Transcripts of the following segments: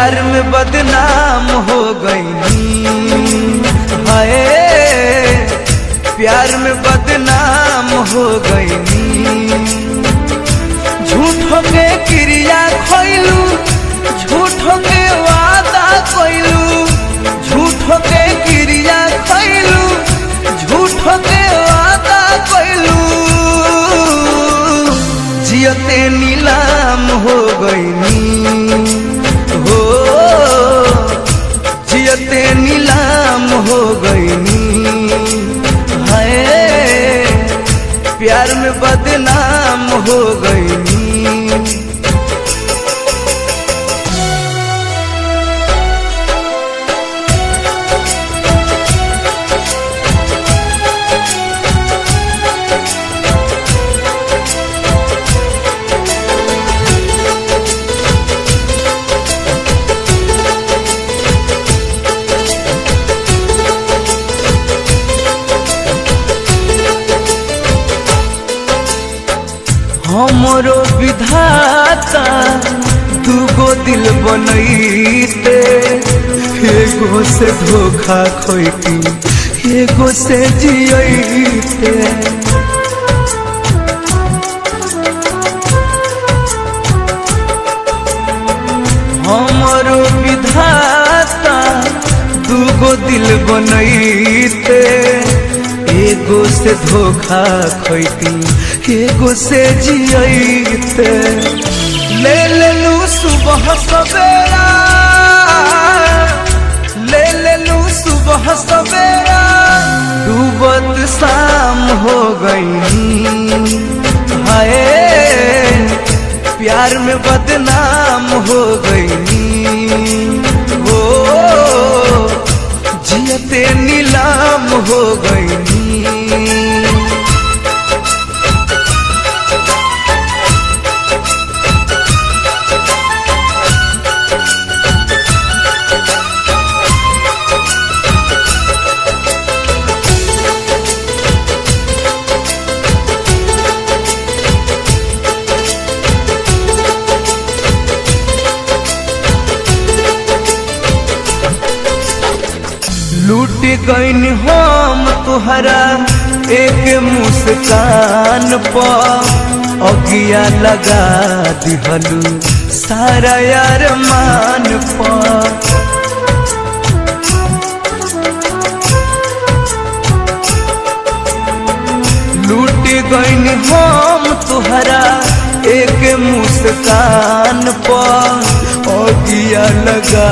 प्यार में बदनाम हो गई। हाय प्यार में बदनाम हो गई। झूठों के क्रिया खोइलू, झूठों के वादा कोइलू, झूठों के क्रिया खोइलू, झूठों के वादा कोइलू। जियते नीलाम हो गई हो, जियते नीलाम हो गई। हाय प्यार में बदनाम हो गई। हमरो विधाता दूगो दिल बनैते, एगो से धोखा खोइती, एगो से जियते। हमरो विधाता दूगो दिल बनैते, एगो से धोखा खोइती, एगो से जियते। ले लेलू सुबह सवेरा, ले लेलू सुबह सवेरा, डूबत शाम हो गई। हाय प्यार में बदनाम हो गई। वो जियते नीलाम हो गई। लूट गईन हम तुहरा एक मुस्कान पर, अगिया लगा दिहलू सारा यार मान पर। लूट गईन हम तुहरा एक मुस्कान पर, अगिया लगा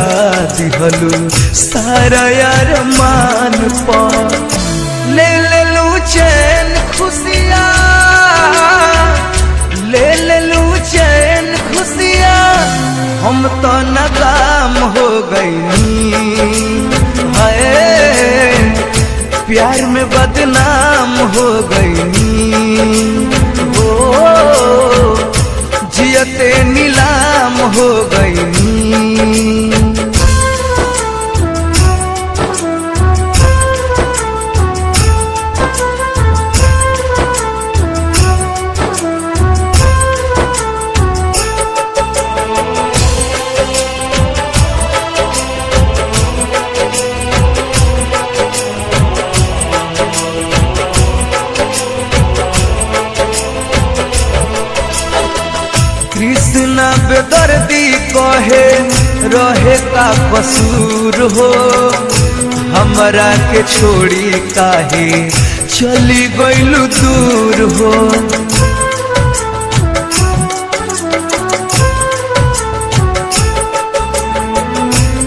दिहलू सारा यार मान पर। ले लेलू चैन खुशिया, ले लेलू चैन खुशिया, हम तो नाकाम हो गई। हाय प्यार में बदनाम हो गई। जियते नीलाम हो गई। कृष्णा बेदर्दी कहे रहे का कसूर हो, हमरा के छोड़ी काहे चली गइलू दूर हो।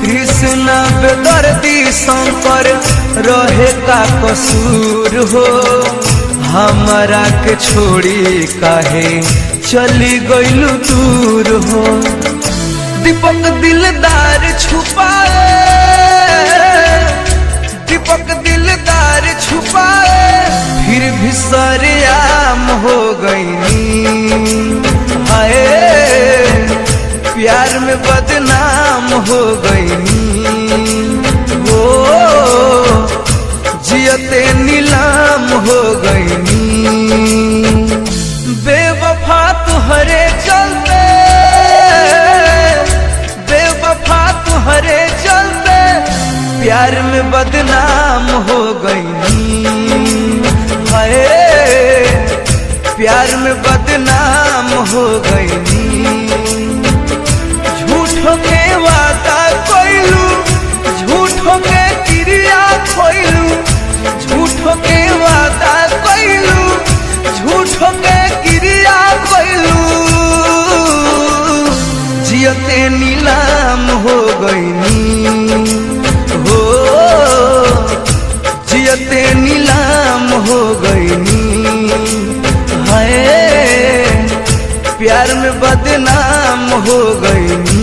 कृष्णा बेदर्दी शंकर रहे का कसूर हो, हमरा के छोड़ी काहे चली गइलू दूर हो। दीपक दिलदार छुपाए, दीपक दिलदार छुपाए, फिर भी सरेआम हो गई। हाय प्यार में बदनाम हो गई। वो जियते नीलाम हो गई। बेवफा तुहरे चलते, बेवफा प्यार में बदनाम हो गईनी, हाय प्यार में बदनाम हो गईनी। झूठों के वादा कोइलू, झूठों के क्रिया खोइलू, झूठों के वादा कोइलू, झूठों के क्रिया खोइलू। जियते नीलाम हो गईनी, हो जियते नीलाम हो गईनी। हाय प्यार में बदनाम हो गईनी।